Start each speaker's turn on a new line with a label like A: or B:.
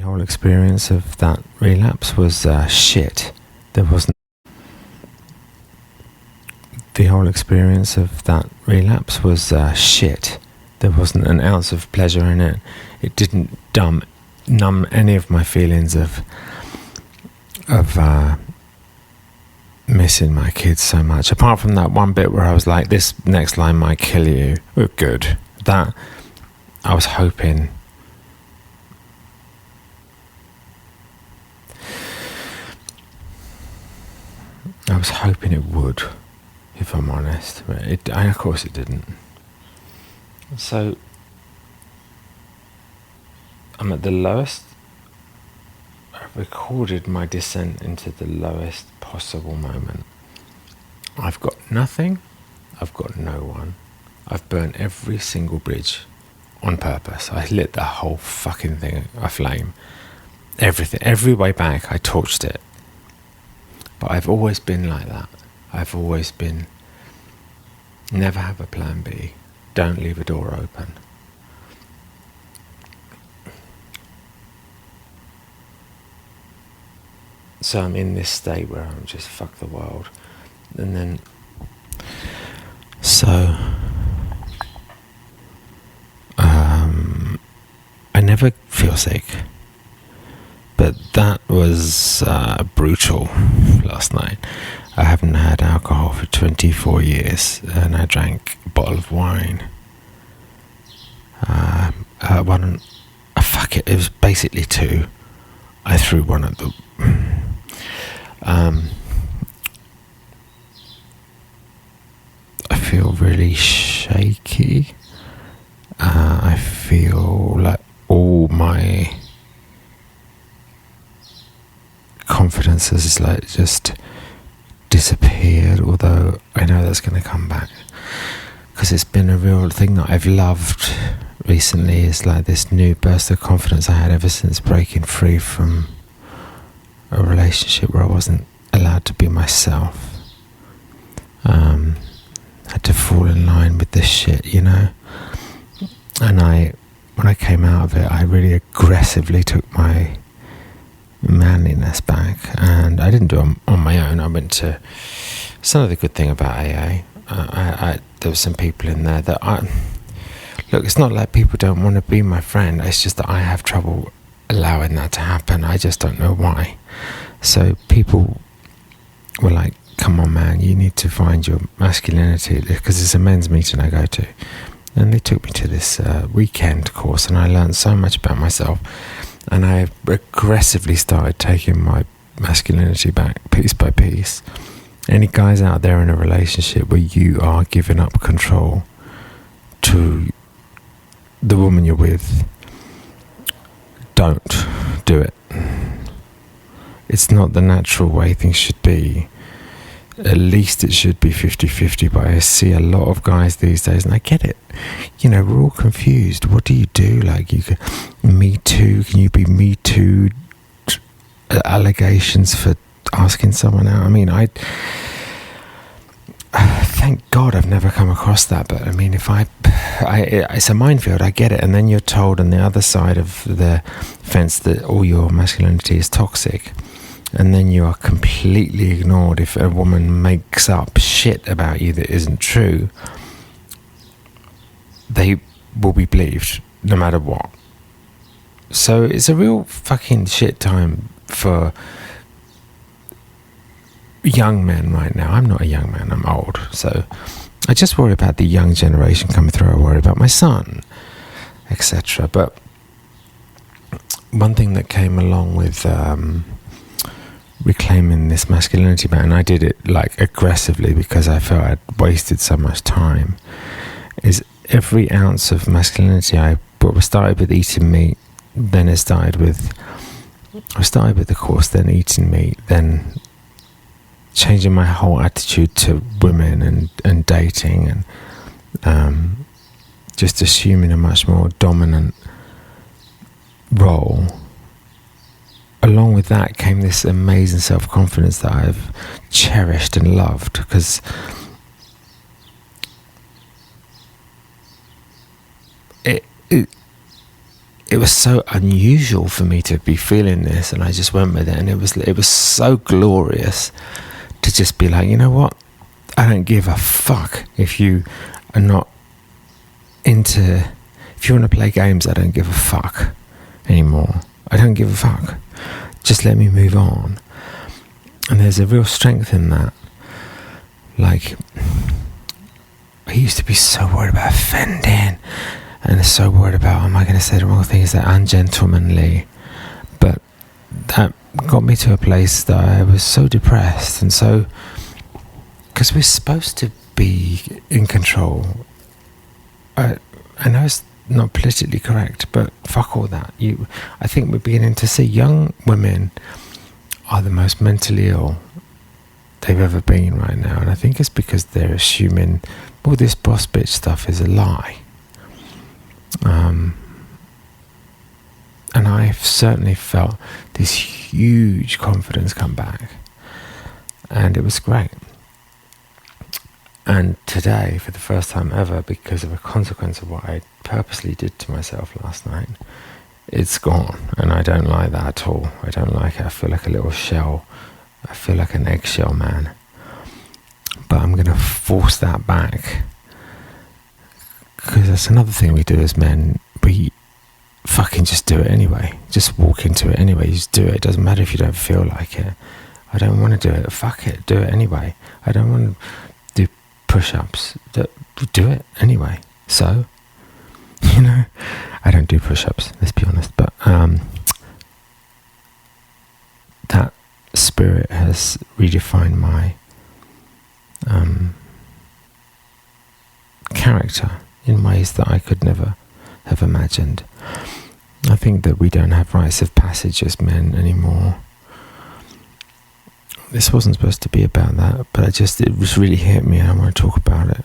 A: whole experience of that relapse was shit. There wasn't. The whole experience of that relapse was shit. There wasn't an ounce of pleasure in it. It didn't numb any of my feelings of missing my kids so much. Apart from that one bit where I was like, this next line might kill you. Oh, good. That, I was hoping. I was hoping it would, if I'm honest. But of course it didn't. So, I'm at the lowest. I've recorded my descent into the lowest possible moment. I've got nothing. I've got no one. I've burnt every single bridge on purpose. I lit the whole fucking thing aflame. Everything. Every way back, I torched it. But I've always been like that. I've always been, never have a plan B. Don't leave a door open. So I'm in this state where I'm just fuck the world. And then, so, I never feel sick. But that was brutal last night. I haven't had alcohol for 24 years, and I drank a bottle of wine. Fuck it, it was basically two. I threw one at the... I feel really shaky. I feel like all my confidence has like just disappeared, although I know that's going to come back, because it's been a real thing that I've loved recently. Is like this new burst of confidence I had ever since breaking free from a relationship where I wasn't allowed to be myself. Had to fall in line with this shit, you know. And when I came out of it, I really aggressively took my manliness back, and I didn't do it on my own. I went to... It's another good thing about AA. There were some people in there that look, it's not like people don't want to be my friend. It's just that I have trouble allowing that to happen. I just don't know why. So people were like, come on man, you need to find your masculinity, because it's a men's meeting I go to. And they took me to this weekend course, and I learned so much about myself. And I aggressively started taking my masculinity back piece by piece. Any guys out there in a relationship where you are giving up control to the woman you're with, don't do it. It's not the natural way things should be. At least it should be 50-50, but I see a lot of guys these days, and I get it. You know, we're all confused. What do you do? Like, you can Me Too? Can you be Me Too? Allegations for asking someone out? I mean, thank God I've never come across that. But I mean, it's a minefield. I get it. And then you're told on the other side of the fence that all your masculinity is toxic. And then you are completely ignored if a woman makes up shit about you that isn't true. They will be believed no matter what. So it's a real fucking shit time for young men right now. I'm not a young man, I'm old. So I just worry about the young generation coming through. I worry about my son, etc. But one thing that came along with reclaiming this masculinity back, and I did it like aggressively because I felt I'd wasted so much time, is every ounce of masculinity I started with eating meat, then I started with the course, then eating meat, then changing my whole attitude to women and dating, and just assuming a much more dominant role. Along with that came this amazing self-confidence that I've cherished and loved, because it it was so unusual for me to be feeling this, and I just went with it, and it was so glorious to just be like, you know what, I don't give a fuck if you are not into, if you want to play games, I don't give a fuck anymore. I don't give a fuck. Just let me move on. And there's a real strength in that. Like, I used to be so worried about offending, and so worried about, am I going to say the wrong thing? Is that ungentlemanly? But that got me to a place that I was so depressed, and so, because we're supposed to be in control. I know it's not politically correct, but fuck all that. I think we're beginning to see young women are the most mentally ill they've ever been right now, and I think it's because they're assuming all this boss bitch stuff is a lie. And I've certainly felt this huge confidence come back, and it was great. And today, for the first time ever, because of a consequence of what I purposely did to myself last night, it's gone, and I don't like that at all. I don't like it. I feel like a little shell. I feel like an eggshell man. But I'm going to force that back, because that's another thing we do as men. We fucking just do it anyway. Just walk into it anyway. You just do it. It doesn't matter if you don't feel like it. I don't want to do it. Fuck it. Do it anyway. I don't want to do push-ups. Do it anyway. So, I don't do push-ups, let's be honest. But that spirit has redefined my character in ways that I could never have imagined. I think that we don't have rites of passage as men anymore. This wasn't supposed to be about that, but it just really hit me, and I want to talk about it.